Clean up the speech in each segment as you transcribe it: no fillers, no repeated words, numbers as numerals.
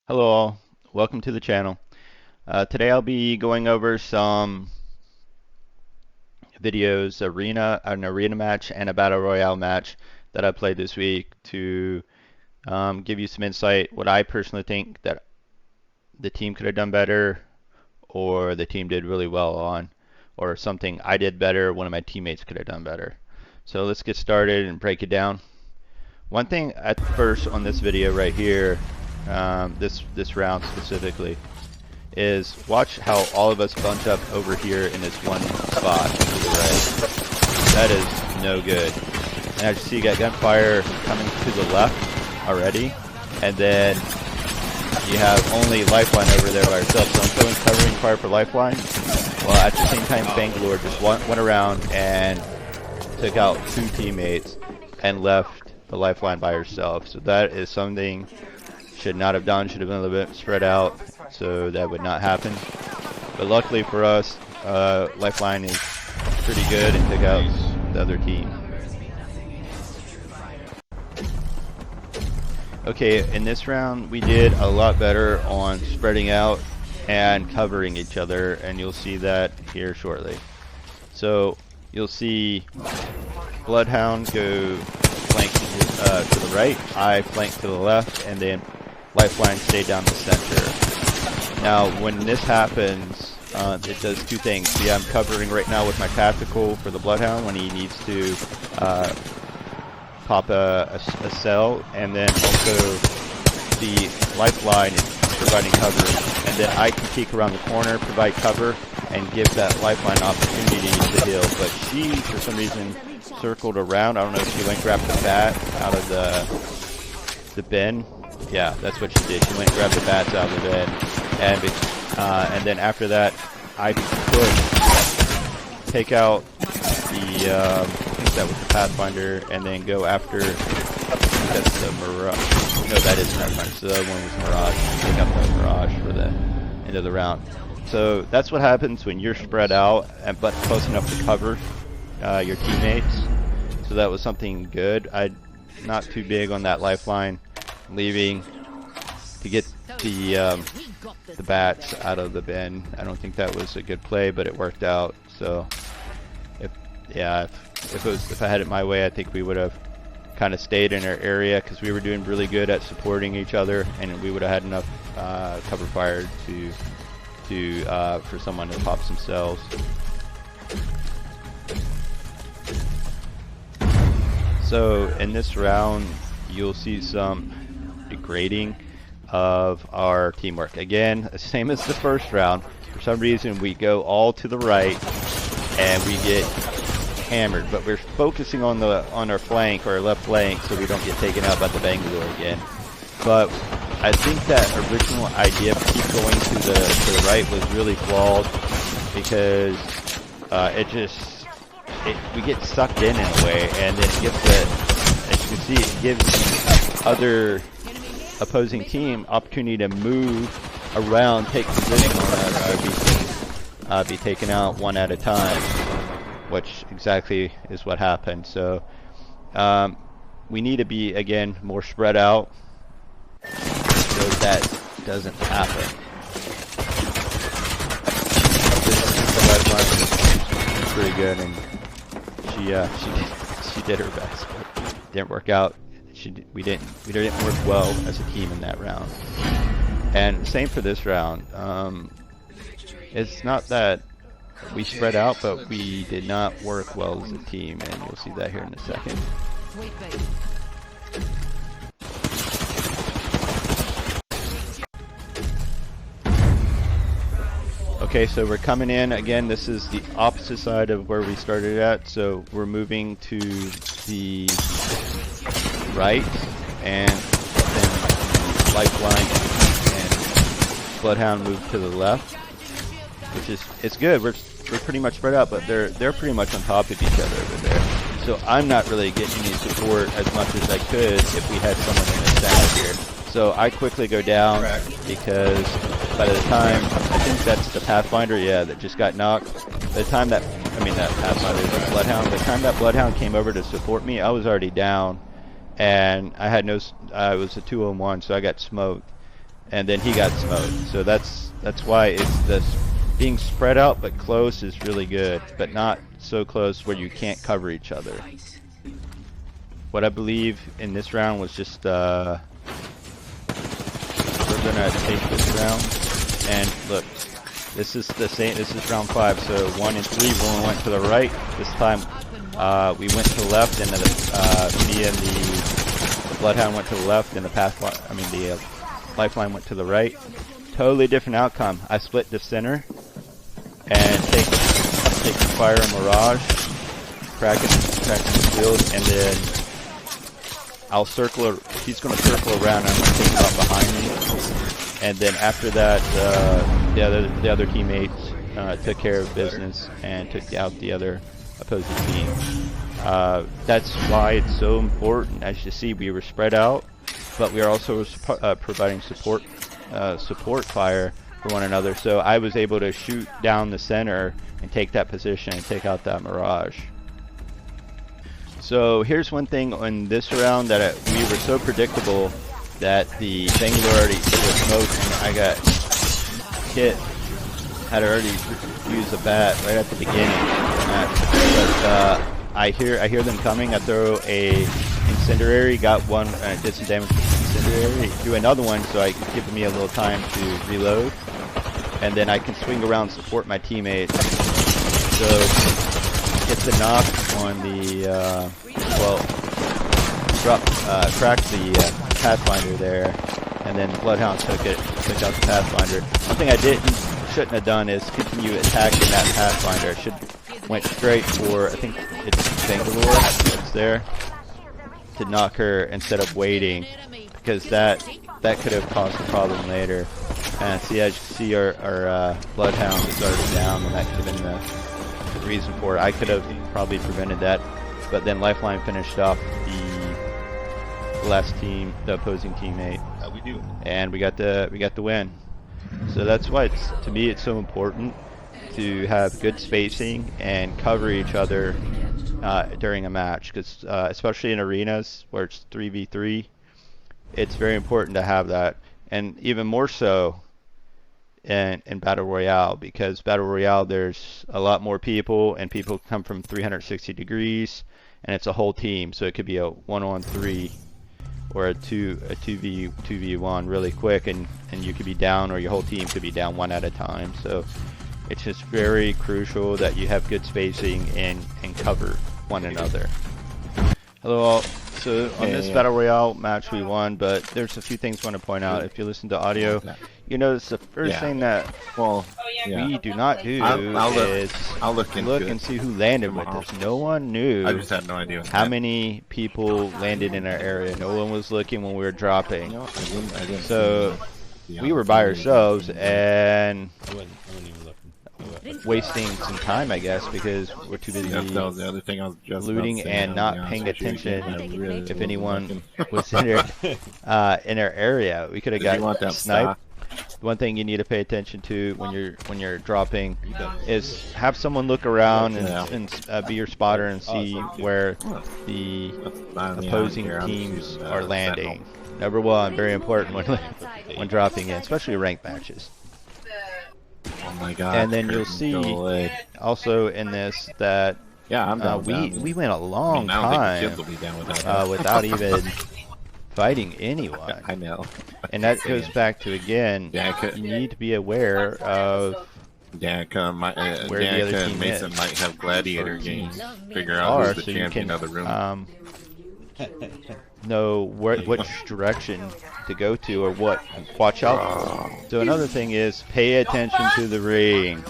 Hello all, welcome to the channel. Today I'll be going over some videos, an arena match and a battle royale match that I played this week to give you some insight what I personally think that the team could have done better or the team did really well on, or something I did better, one of my teammates could have done better. So let's get started and break it down. One thing at first on this video right here, this round specifically, is watch how all of us bunch up over here in this one spot to the right. That is no good. And as you see, you got gunfire coming to the left already, and then you have only Lifeline over there by herself. So I'm going covering fire for Lifeline, while at the same time Bangalore just went around and took out two teammates and left the Lifeline by herself. So that is something should not have done, should have been a little bit spread out, so that would not happen. But luckily for us, Lifeline is pretty good and took out the other team. Okay, in this round we did a lot better on spreading out and covering each other, and you'll see that here shortly. So you'll see Bloodhound go flank to the right, I flank to the left, and then Lifeline stay down the center. Now when this happens, it does two things. See, I'm covering right now with my tactical for the Bloodhound when he needs to pop a cell, and then also the Lifeline is providing cover, and then I can peek around the corner, provide cover, and give that Lifeline opportunity to heal. But she, for some reason, circled around. I don't know if she went and grabbed the bat out of the bin. Yeah, that's what she did. She went and grabbed the bats out of the bin, and then after that, I could take out the I think that was the Pathfinder, and then go after, that's the Mirage. No, that is Pathfinder. So the other one was Mirage. Take out the Mirage for the end of the round. So that's what happens when you're spread out but close enough to cover your teammates. So that was something good. I'm not too big on that Lifeline leaving to get the bats out of the bin. I don't think that was a good play, but it worked out. So if I had it my way, I think we would have kind of stayed in our area, because we were doing really good at supporting each other, and we would have had enough cover fire for someone to pop some cells. So in this round, you'll see some degrading of our teamwork. Again, same as the first round. For some reason, we go all to the right, and we get hammered. But we're focusing on our flank, or our left flank, so we don't get taken out by the Bangalore again. But I think that original idea of keep going to the right was really flawed, because we get sucked in a way, and then it gives as you can see, it gives other opposing team opportunity to move around, take position on us, so we can be taken out one at a time, which exactly is what happened. So we need to be, again, more spread out so that doesn't happen. This Lifeline is pretty good, and she did her best, but it didn't work out. We didn't work well as a team in that round. And same for this round. It's not that we spread out, but we did not work well as a team, and you'll see that here in a second. Okay, so we're coming in again. This is the opposite side of where we started at, so we're moving to the right, and then Lifeline and Bloodhound move to the left, which is, it's good. We're pretty much spread out, but they're pretty much on top of each other over there. So I'm not really getting any support as much as I could if we had someone in the center here. So I quickly go down, because by the time, I think that's the Pathfinder, yeah, that just got knocked. By the time that Pathfinder, the Bloodhound, by the time that Bloodhound came over to support me, I was already down, and I had I was a 2-on-1, so I got smoked. and then he got smoked. So that's why it's this being spread out but close is really good, but not so close where you can't cover each other. What I believe in this round was just we're gonna take this round, and look, this is the same. This is round 5. So 1 and 3, one went to the right. This time we went to the left, and me and the Bloodhound went to the left, and the the Lifeline went to the right. Totally different outcome. I split the center and take fire and Mirage, cracking the field, and then I'll circle. He's going to circle around. I'm going to take him out behind me, and then after that, the other teammates took care of business and took out the other opposing team. That's why it's so important. As you see, we were spread out, but we are also providing support fire for one another. So I was able to shoot down the center and take that position and take out that Mirage. So here's one thing on this round that we were so predictable that the Bangalore already was smoked, and I got hit. Had already used a bat right at the beginning, but I hear them coming. I throw a incendiary, got one, did some damage with the incendiary, threw another one, so it giving me a little time to reload, and then I can swing around and support my teammates. So get the knock on the cracked the Pathfinder there, and then Bloodhound took out the Pathfinder. One thing I shouldn't have done is continue attacking that Pathfinder. I should went straight for, I think it's Bangalore that's there, to knock her instead of waiting, because that could have caused a problem later. And see, as you can see, our Bloodhound is already down, and that could have been the reason for it. I could have probably prevented that, but then Lifeline finished off the last team, the opposing teammate, and we got the win. So that's why to me it's so important to have good spacing and cover each other during a match, because especially in arenas where it's 3v3, it's very important to have that, and even more so in Battle Royale, because Battle Royale there's a lot more people, and people come from 360 degrees, and it's a whole team, so it could be a 1-on-3 or a 2v1 really quick, and you could be down, or your whole team could be down one at a time. So it's just very crucial that you have good spacing and cover one another. Hello all. So on this Battle Royale match we won, but there's a few things I want to point out. If you listen to audio, you notice the first thing that we do not do is look and see who landed with us. No one knew. I just had no idea how many people landed in our area. No one was looking when we were dropping. So we were by ourselves and wasting some time, I guess, because we're too busy looting and not paying attention if anyone was in our area. We could have got sniped. One thing you need to pay attention to when you're dropping is have someone look around and be your spotter and see where the opposing teams are landing. Number one, very important when dropping in, especially ranked matches. Oh my god. And then you'll see also in this that we went a long time without even fighting anyone. I know. And that goes back to, again, you need to be aware of where the other team Mason is. might have gladiator games. Figure out who's the champion of the room. Know which direction to go to or what watch out. So another thing is pay attention to the ring.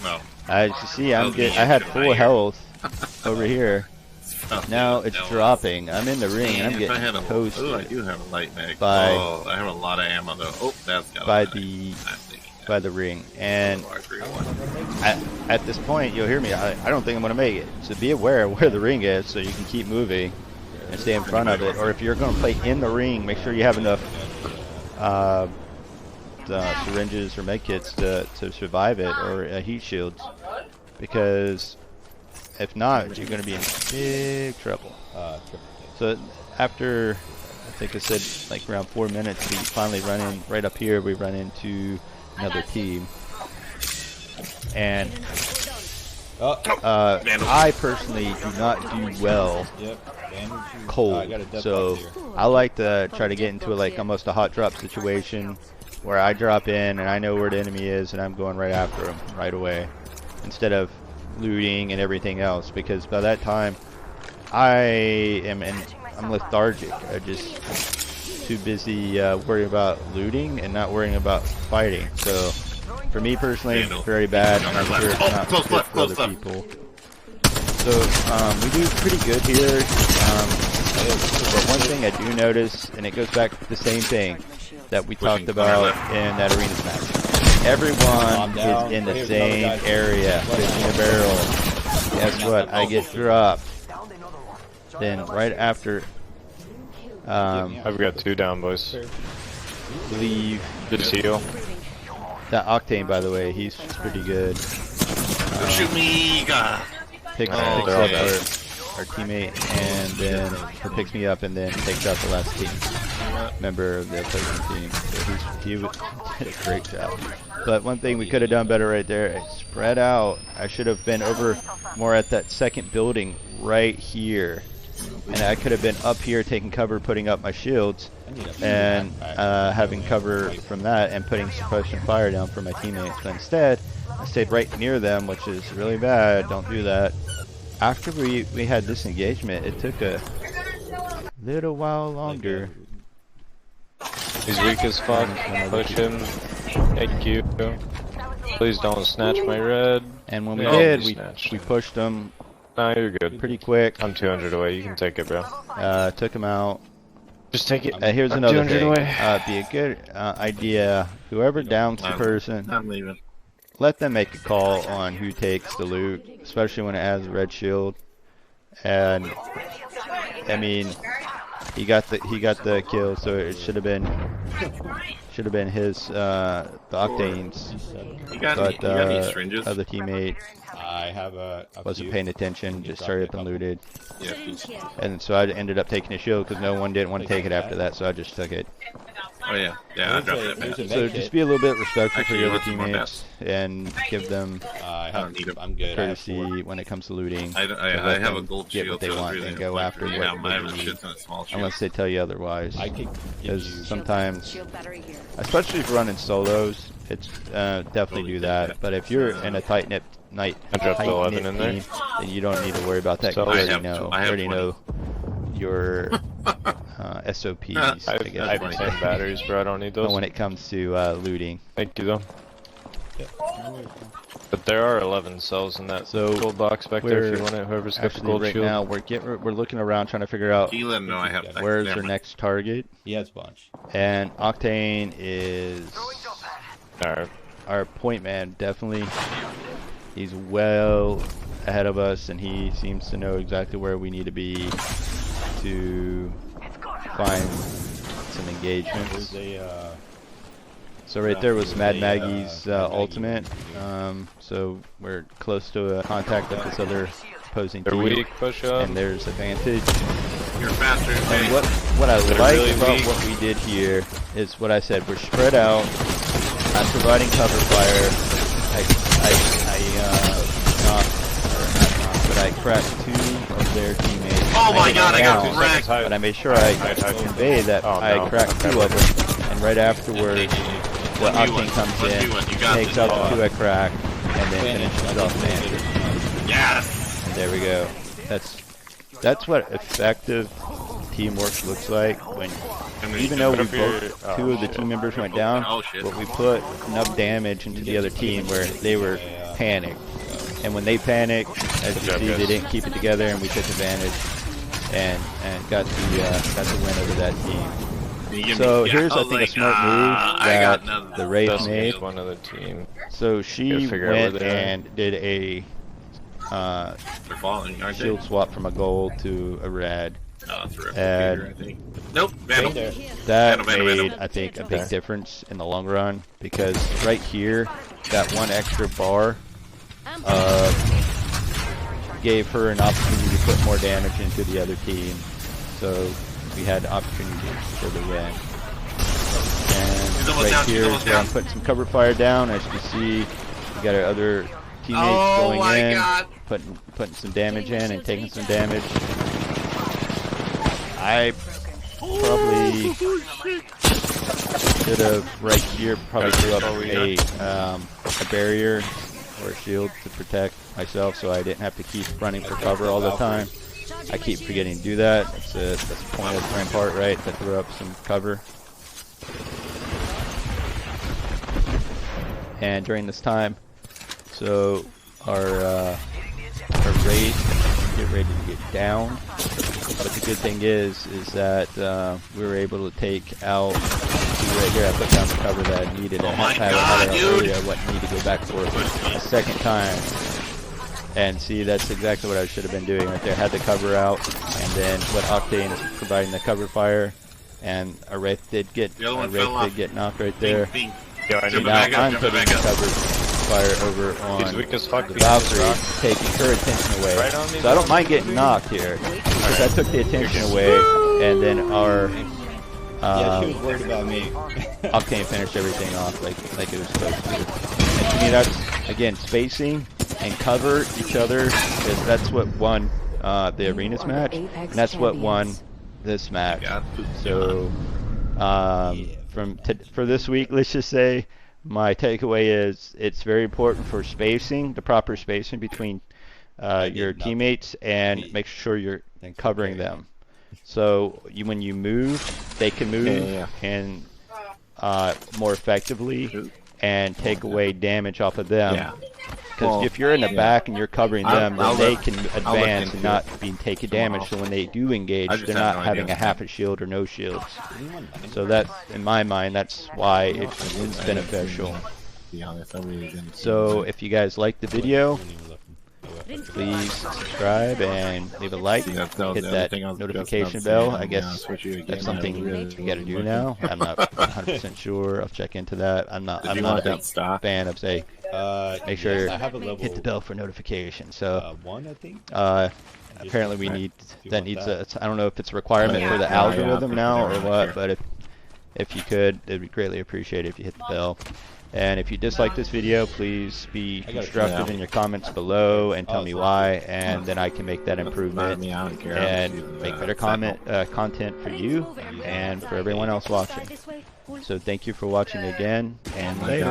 No. As you see, I had full health over here. Now it's dropping. I'm in the ring and I'm getting toasted. Oh, I do have a light mag. I have a lot of ammo though. Oh, that's got by the ring. And at this point, you'll hear me. I don't think I'm gonna make it. So be aware of where the ring is so you can keep moving and stay in front of it. Or if you're going to play in the ring, make sure you have enough syringes or medkits to survive it, or heat shields, because if not, you're going to be in big trouble. So after think I said like around 4 minutes, we finally run in right up here. We run into another team, and I personally do not do well cold, so I like to try to get into like almost a hot drop situation where I drop in and I know where the enemy is and I'm going right after him right away, instead of looting and everything else, because by that time I'm lethargic. I'm just too busy worrying about looting and not worrying about fighting. So for me personally, it's very bad, and I'm sure it's not good for other people. So we do pretty good here. But one thing I do notice, and it goes back to the same thing that we talked about in that Arenas match. Everyone is in the same area, fishing a barrel. Guess what? I get dropped. Then right after, I've got 2 down, boys. Leave. Good to see you. That Octane, by the way, he's pretty good. Shoot me! Picks up our teammate, and then or picks me up, and then takes out the last team member of the opposing team. So he did a great job. But one thing we could have done better right there, spread out. I should have been over more at that second building right here, and I could have been up here taking cover, putting up my shields, and having cover from that and putting suppression fire down for my teammates. But instead, I stayed right near them, which is really bad. Don't do that. After we had this engagement, it took a little while longer. He's weak as fuck. Push him. Thank you. Please don't snatch my red. And when we did, we pushed him. No, you're good. Pretty quick. I'm 200 away. You can take it, bro. Took him out. Just take it. Here's another thing. Away. Be a good idea. Whoever downs the person, I'm leaving. let them make a call on who takes the loot, especially when it has a red shield. And I mean, he got the kill, so it should have been his the Octane's. But other teammate wasn't paying attention, just started up and looted. And so I ended up taking a shield because no one didn't want to take it after that, so I just took it. Oh yeah, I dropped it back. So just be a little bit respectful for your other teammates and give them courtesy when it comes to looting. I have a gold get shield. what they want and go after what they need, unless they tell you otherwise. Because sometimes, especially if you're running solos, it's definitely do that. But if you're in a tight-knit team, then you don't need to worry about that. You already know your SOPs. I have 10 batteries, bro. I don't need those. When it comes to looting. Thank you, though. But there are 11 cells in that gold box back there if you want it. Whoever's got the gold shield. Now we're looking around trying to figure out where's their next target. He has a bunch. And Octane is our point man, definitely. He's well ahead of us, and he seems to know exactly where we need to be to find some engagements. So right there was Mad Maggie's ultimate. So we're close to a contact with this other opposing team, and there's advantage. You're faster. And what I like about what we did here is what I said. We're spread out. I'm providing cover fire. But I cracked 2 of their teammates. Oh my god, I got wrecked! But I made sure I convey that I cracked 2 of them, and right afterwards, the Octane comes in, takes out the 2 I cracked, and then finishes off Bandit. Yes! And there we go. That's what effective teamwork looks like. When even though we both 2 of the team members went down, but we put enough damage into the other team where they were panicked. And when they panicked, as you see, they didn't keep it together, and we took advantage and got the win over that team. So here's, I think, a smart move that the Wraith made. One of the team. So she went and did a shield swap from a gold to a red. And that made, I think, a big difference in the long run, because right here, that 1 extra bar gave her an opportunity to put more damage into the other team. So we had opportunity for the win. And right here is where I'm putting some cover fire down. As you can see, we got our other teammates going in, putting some damage in and taking some damage. I probably should have right here probably threw up a barrier or a shield to protect myself, so I didn't have to keep running for cover all the time. I keep forgetting to do that. That's the point of Rampart, right? To throw up some cover. And during this time, so our raid get ready to get down. But the good thing is that we were able to take out. See right here, I put down the cover that I needed. I had it earlier. I wouldn't need to go back for it a second time. And see, that's exactly what I should have been doing right there. Had the cover out, and then what Octane is providing the cover fire, and a Wraith did get knocked right there. So now I'm putting the cover fire over on the Valkyrie, taking her attention away. So I don't mind getting knocked here, because I took the attention away, and then our she was worried about me. Octane finished everything off like it was supposed to. And to me, that's again spacing and cover each other. That's what won the Arenas match, and that's what won this match. So for this week, let's just say my takeaway is it's very important for spacing, the proper spacing between your teammates, and make sure you're covering them. So when you move, they can move and more effectively and take away damage off of them. Because if you're in the back and you're covering them, then they can advance and not be taking damage. So when they do engage, they're not having a half a shield or no shields. So that, in my mind, that's why it's beneficial. So if you guys like the video, please subscribe and leave a like. Hit that notification bell. I guess that's something you gotta do now. I'm not 100% sure. I'll check into that. I'm not a big fan of say make sure hit the bell for notification. So apparently we need that needs a, I don't know if it's a requirement for the algorithm now or what, but if you could, it'd be greatly appreciated if you hit the bell. And if you dislike this video, please be constructive in your comments below and tell me why, and then I can make that improvement and make better content for you and for everyone else watching. So thank you for watching again, and later.